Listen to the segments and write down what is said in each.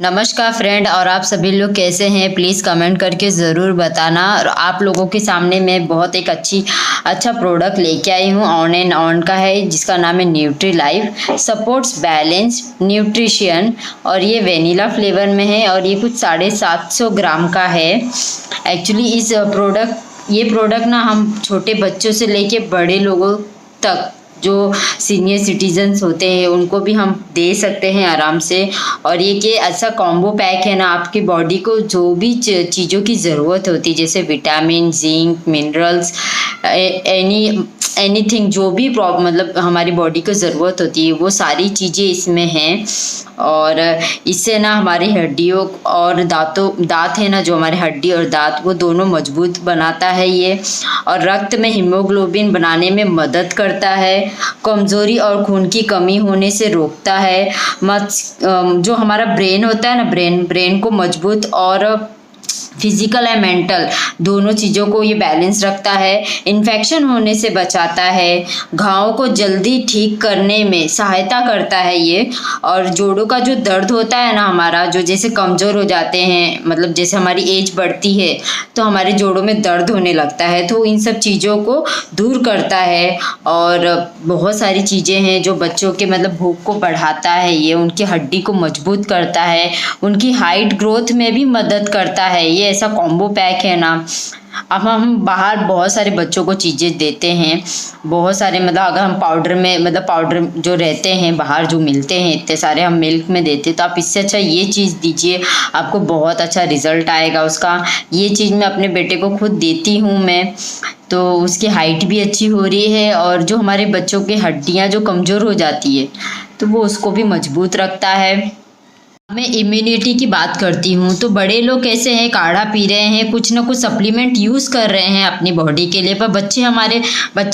नमस्कार फ्रेंड, और आप सभी लोग कैसे हैं? प्लीज़ कमेंट करके ज़रूर बताना। और आप लोगों के सामने मैं बहुत एक अच्छा प्रोडक्ट लेके आई हूँ। ऑन एंड ऑन का है, जिसका नाम है nutri life supports balance nutrition. और ये वेनिला फ्लेवर में है और ये कुछ 750 ग्राम का है। एक्चुअली ये प्रोडक्ट ना हम छोटे बच्चों से लेके बड़े लोगों तक, जो सीनियर सिटीजन्स होते हैं, उनको भी हम दे सकते हैं आराम से। और ये कि ऐसा कॉम्बो पैक है ना, आपकी बॉडी को जो भी चीज़ों की ज़रूरत होती है, जैसे विटामिन, जिंक, मिनरल्स, एनीथिंग, जो भी मतलब हमारी बॉडी को ज़रूरत होती है, वो सारी चीज़ें इसमें हैं। और इससे ना हमारी हड्डियों और दांत है ना, जो हमारे हड्डी और दांत, वो दोनों मजबूत बनाता है ये। और रक्त में हीमोग्लोबिन बनाने में मदद करता है, कमजोरी और खून की कमी होने से रोकता है। जो हमारा ब्रेन होता है ना, ब्रेन को मजबूत और फिजिकल एंड मेंटल दोनों चीज़ों को ये बैलेंस रखता है। इन्फेक्शन होने से बचाता है, घावों को जल्दी ठीक करने में सहायता करता है ये। और जोड़ों का जो दर्द होता है ना हमारा, जो जैसे कमज़ोर हो जाते हैं, मतलब जैसे हमारी एज बढ़ती है तो हमारे जोड़ों में दर्द होने लगता है, तो इन सब चीज़ों को दूर करता है। और बहुत सारी चीज़ें हैं जो बच्चों के मतलब भूख को बढ़ाता है, ये उनकी हड्डी को मजबूत करता है, उनकी हाइट ग्रोथ में भी मदद करता है। ये ऐसा कॉम्बो पैक है ना। अब हम बाहर बहुत सारे बच्चों को चीज़ें देते हैं, बहुत सारे, मतलब अगर हम पाउडर जो रहते हैं बाहर जो मिलते हैं इतने सारे, हम मिल्क में देते हैं, तो आप इससे अच्छा ये चीज़ दीजिए, आपको बहुत अच्छा रिजल्ट आएगा उसका। ये चीज़ मैं अपने बेटे को खुद देती हूँ मैं, तो उसकी हाइट भी अच्छी हो रही है। और जो हमारे बच्चों की हड्डियाँ जो कमज़ोर हो जाती है, तो वो उसको भी मजबूत रखता है। मैं इम्यूनिटी की बात करती हूँ, तो बड़े लोग कैसे हैं, काढ़ा पी रहे हैं, कुछ ना कुछ सप्लीमेंट यूज़ कर रहे हैं अपनी बॉडी के लिए, पर बच्चे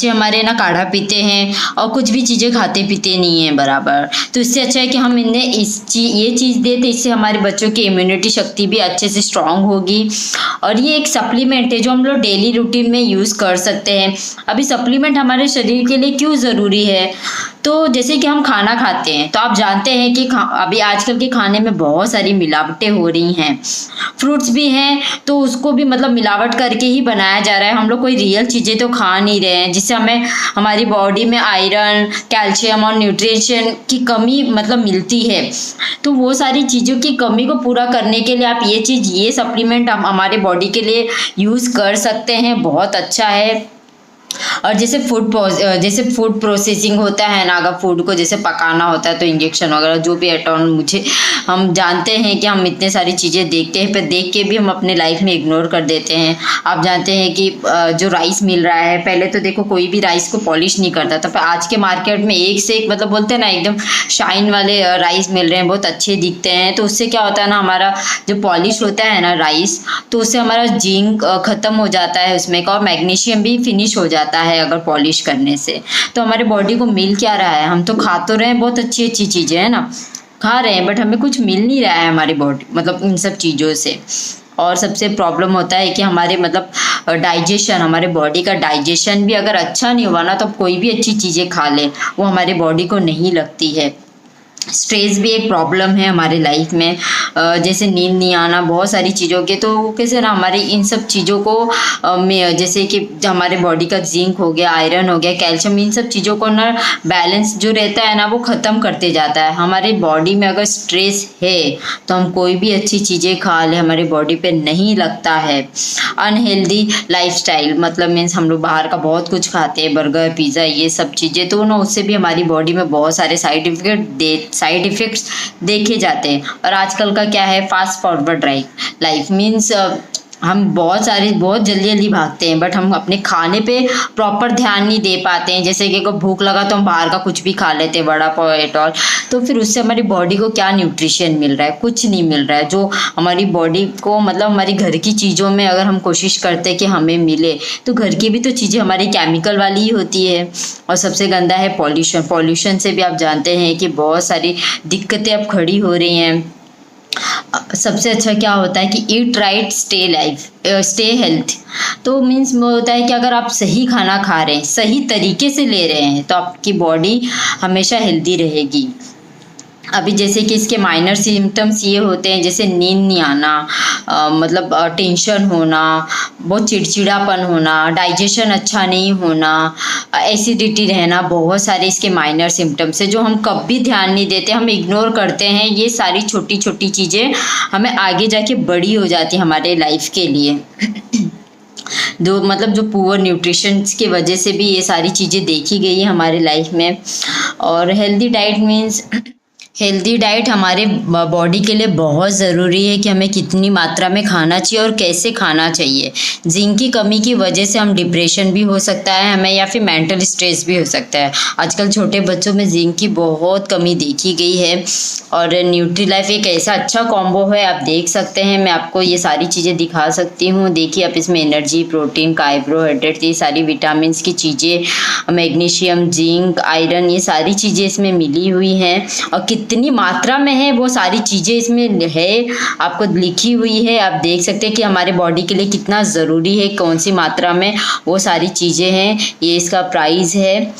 हमारे ना काढ़ा पीते हैं और कुछ भी चीज़ें खाते पीते नहीं हैं बराबर। तो इससे अच्छा है कि हम इन्हें ये चीज़ दें, तो इससे हमारे बच्चों की इम्यूनिटी शक्ति भी अच्छे से स्ट्रांग होगी। और ये एक सप्लीमेंट है जो हम लोग डेली रूटीन में यूज़ कर सकते हैं। अभी सप्लीमेंट हमारे शरीर के लिए क्यों ज़रूरी है? तो जैसे कि हम खाना खाते हैं, तो आप जानते हैं कि अभी आजकल के खाने में बहुत सारी मिलावटें हो रही हैं। फ्रूट्स भी हैं तो उसको भी मतलब मिलावट करके ही बनाया जा रहा है। हम लोग कोई रियल चीज़ें तो खा नहीं रहे हैं, जिससे हमें हमारी बॉडी में आयरन, कैल्शियम और न्यूट्रिशन की कमी मतलब मिलती है। तो वो सारी चीज़ों की कमी को पूरा करने के लिए आप ये सप्लीमेंट हम हमारे बॉडी के लिए यूज़ कर सकते हैं, बहुत अच्छा है। और जैसे फूड प्रोसेसिंग होता है ना, अगर फूड को जैसे पकाना होता है तो इंजेक्शन वगैरह जो भी हम जानते हैं कि हम इतने सारी चीज़ें देखते हैं, पर देख के भी हम अपने लाइफ में इग्नोर कर देते हैं। आप जानते हैं कि जो राइस मिल रहा है, पहले तो देखो कोई भी राइस को पॉलिश नहीं करता था, पर आज के मार्केट में एक से एक, मतलब बोलते हैं ना, एकदम शाइन वाले राइस मिल रहे हैं, बहुत अच्छे दिखते हैं। तो उससे क्या होता है ना, हमारा जो पॉलिश होता है ना राइस, तो उससे हमारा जिंक ख़त्म हो जाता है उसमें का, और मैग्नीशियम भी फिनिश हो जाता है अगर पॉलिश करने से। तो हमारे बॉडी को मिल क्या रहा है? हम तो खा तो रहे हैं, बहुत अच्छी अच्छी चीज़ें है ना, खा रहे हैं, बट हमें कुछ मिल नहीं रहा है हमारी बॉडी, मतलब इन सब चीज़ों से। और सबसे प्रॉब्लम होता है कि हमारे मतलब डाइजेशन, हमारे बॉडी का डाइजेशन भी अगर अच्छा नहीं हुआ ना, तो कोई भी अच्छी चीज़ें खा ले वो हमारे बॉडी को नहीं लगती है। स्ट्रेस भी एक प्रॉब्लम है हमारे लाइफ में, जैसे नींद नहीं आना, बहुत सारी चीज़ों के, तो कैसे ना हमारी इन सब चीज़ों को जैसे कि हमारे बॉडी का जिंक हो गया, आयरन हो गया, कैल्शियम, इन सब चीज़ों को ना बैलेंस जो रहता है ना, वो ख़त्म करते जाता है। हमारी बॉडी में अगर स्ट्रेस है तो हम कोई भी अच्छी चीज़ें खा ले, हमारी बॉडी पे नहीं लगता है। अनहेल्दी लाइफस्टाइल, मतलब मीन्स हम लोग बाहर का बहुत कुछ खाते हैं, बर्गर, पिज़्ज़ा, ये सब चीज़ें, तो ना उससे भी हमारी बॉडी में बहुत सारे साइड इफ़ेक्ट्स देखे जाते हैं। और आजकल का क्या है, फास्ट फॉरवर्ड लाइफ मीन्स हम बहुत जल्दी जल्दी भागते हैं, बट हम अपने खाने पे प्रॉपर ध्यान नहीं दे पाते हैं। जैसे कि भूख लगा तो हम बाहर का कुछ भी खा लेते हैं, वड़ा पाव एट ऑल, तो फिर उससे हमारी बॉडी को क्या न्यूट्रिशन मिल रहा है? कुछ नहीं मिल रहा है। जो हमारी बॉडी को मतलब हमारी घर की चीज़ों में अगर हम कोशिश करते हैं कि हमें मिले, तो घर की भी तो चीज़ें हमारी केमिकल वाली ही होती है। और सबसे गंदा है पॉल्यूशन से भी आप जानते हैं कि बहुत सारी दिक्कतें अब खड़ी हो रही हैं। सबसे अच्छा क्या होता है कि ईट राइट स्टे हेल्थ। तो मीन्स वो होता है कि अगर आप सही खाना खा रहे हैं, सही तरीके से ले रहे हैं, तो आपकी बॉडी हमेशा हेल्दी रहेगी। अभी जैसे कि इसके माइनर सिम्टम्स ये होते हैं, जैसे नींद नहीं आना, मतलब टेंशन होना, बहुत चिड़चिड़ापन होना, डाइजेशन अच्छा नहीं होना, एसिडिटी रहना, बहुत सारे इसके माइनर सिम्टम्स है जो हम कभी ध्यान नहीं देते, हम इग्नोर करते हैं। ये सारी छोटी छोटी चीज़ें हमें आगे जाके बड़ी हो जाती है हमारे लाइफ के लिए। मतलब जो पुअर न्यूट्रिशन की वजह से भी ये सारी चीज़ें देखी गई है हमारे लाइफ में। और healthy diet means, healthy diet हमारे बॉडी के लिए बहुत ज़रूरी है कि हमें कितनी मात्रा में खाना चाहिए और कैसे खाना चाहिए। जिंक की कमी की वजह से हम डिप्रेशन भी हो सकता है हमें, या फिर मेंटल स्ट्रेस भी हो सकता है। आजकल छोटे बच्चों में जिंक की बहुत कमी देखी गई है। और न्यूट्रीलाइफ एक ऐसा अच्छा कॉम्बो है, आप देख सकते हैं, मैं आपको ये सारी चीज़ें दिखा सकती हूँ। देखिए आप इसमें एनर्जी, प्रोटीन, कार्बोहाइड्रेट, ये सारी विटामिन की चीज़ें, मैग्नीशियम, जिंक, आयरन, ये सारी चीज़ें इसमें मिली हुई हैं। और कितनी मात्रा में है वो सारी चीज़ें इसमें है, आपको लिखी हुई है। आप देख सकते हैं कि हमारे बॉडी के लिए कितना ज़रूरी है, कौन सी मात्रा में वो सारी चीज़ें हैं। ये इसका प्राइस है।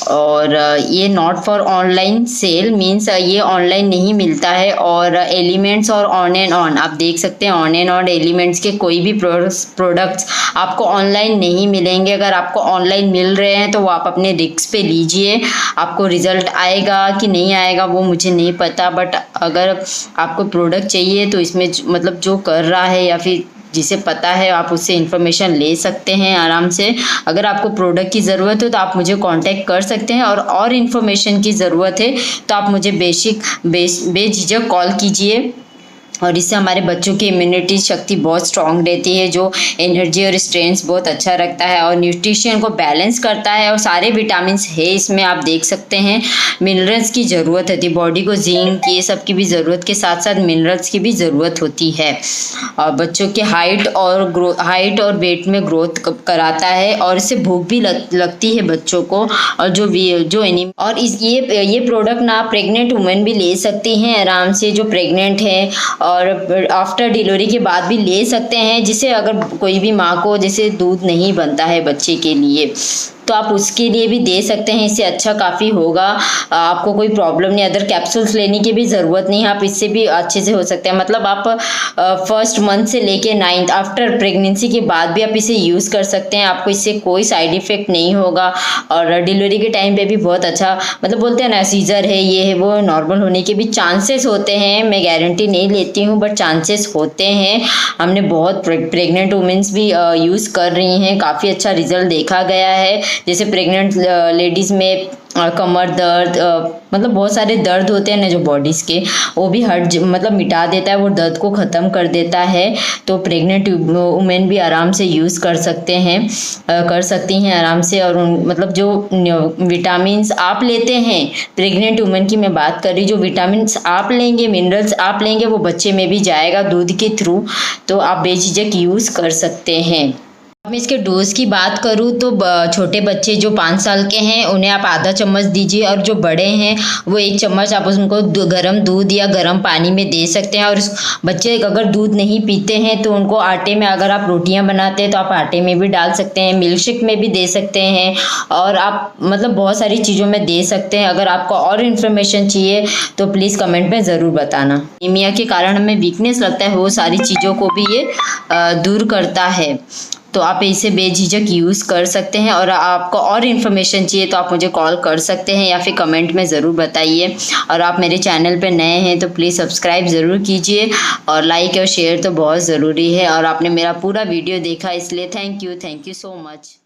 और ये not for online sale, means ये ऑनलाइन नहीं मिलता है। और एलिमेंट्स और ऑन एंड ऑन, आप देख सकते हैं ऑन एंड ऑन एलिमेंट्स के कोई भी प्रोडक्ट्स आपको ऑनलाइन नहीं मिलेंगे। अगर आपको ऑनलाइन मिल रहे हैं तो वो आप अपने रिस्क पे लीजिए। आपको रिजल्ट आएगा कि नहीं आएगा वो मुझे नहीं पता, बट अगर आपको प्रोडक्ट चाहिए तो इसमें मतलब जो कर रहा है या फिर जिसे पता है आप उससे इन्फॉर्मेशन ले सकते हैं आराम से। अगर आपको प्रोडक्ट की ज़रूरत हो तो आप मुझे कांटेक्ट कर सकते हैं। और इन्फॉर्मेशन की ज़रूरत है तो आप मुझे बेझिझक कॉल कीजिए। और इससे हमारे बच्चों की इम्यूनिटी शक्ति बहुत स्ट्रांग रहती है, जो एनर्जी और स्ट्रेंथ बहुत अच्छा रखता है और न्यूट्रिशन को बैलेंस करता है। और सारे विटामिन्स है इसमें, आप देख सकते हैं। मिनरल्स की ज़रूरत होती है बॉडी को, जिंक, ये सब की भी ज़रूरत के साथ साथ मिनरल्स की भी ज़रूरत होती है। और बच्चों के हाइट और वेट में ग्रोथ कराता है। और इससे भूख भी लगती है बच्चों को। और ये प्रोडक्ट ना प्रेग्नेंट वुमेन भी ले सकती हैं आराम से, जो प्रेग्नेंट है, और आफ्टर डिलीवरी के बाद भी ले सकते हैं। जिसे अगर कोई भी माँ को जैसे दूध नहीं बनता है बच्चे के लिए तो आप उसके लिए भी दे सकते हैं। इससे अच्छा काफ़ी होगा, आपको कोई प्रॉब्लम नहीं। अदर कैप्सूल्स लेने की भी ज़रूरत नहीं है, आप इससे भी अच्छे से हो सकते हैं। मतलब आप फर्स्ट मंथ से लेके 9th आफ्टर प्रेगनेंसी के बाद भी आप इसे यूज़ कर सकते हैं। आपको इससे कोई साइड इफ़ेक्ट नहीं होगा। और डिलीवरी के टाइम पे भी बहुत अच्छा, मतलब बोलते हैं ना सीजर है ये है वो, नॉर्मल होने के भी चांसेस होते हैं। मैं गारंटी नहीं लेती हूँ बट चांसेस होते हैं। हमने बहुत प्रेग्नेंट वुमेन्स भी यूज़ कर रही हैं, काफ़ी अच्छा रिजल्ट देखा गया है। जैसे प्रेग्नेंट लेडीज़ में कमर दर्द, मतलब बहुत सारे दर्द होते हैं ना जो बॉडीज़ के, वो भी मतलब मिटा देता है, वो दर्द को ख़त्म कर देता है। तो प्रेग्नेंट वुमेन भी आराम से यूज़ कर सकते हैं, कर सकती हैं आराम से। और मतलब जो विटामिन्स आप लेते हैं, प्रेग्नेंट वुमेन की मैं बात कर रही, जो विटामिन्स आप लेंगे, मिनरल्स आप लेंगे, वो बच्चे में भी जाएगा दूध के थ्रू। तो आप बेझिझक यूज़ कर सकते हैं। मैं इसके डोज की बात करूँ तो छोटे बच्चे जो 5 साल के हैं उन्हें आप आधा चम्मच दीजिए, और जो बड़े हैं वो 1 चम्मच आप उनको गर्म दूध या गर्म पानी में दे सकते हैं। और बच्चे अगर दूध नहीं पीते हैं तो उनको आटे में, अगर आप रोटियां बनाते हैं तो आप आटे में भी डाल सकते हैं, मिल्कशेक में भी दे सकते हैं, और आप मतलब बहुत सारी चीज़ों में दे सकते हैं। अगर आपको और इन्फॉर्मेशन चाहिए तो प्लीज़ कमेंट में ज़रूर बताना। एनीमिया के कारण हमें वीकनेस लगता है, वो सारी चीज़ों को भी ये दूर करता है। तो आप इसे बेझिझक यूज़ कर सकते हैं। और आपको और इन्फॉर्मेशन चाहिए तो आप मुझे कॉल कर सकते हैं या फिर कमेंट में ज़रूर बताइए। और आप मेरे चैनल पर नए हैं तो प्लीज़ सब्सक्राइब ज़रूर कीजिए, और लाइक और शेयर तो बहुत ज़रूरी है। और आपने मेरा पूरा वीडियो देखा इसलिए थैंक यू सो मच।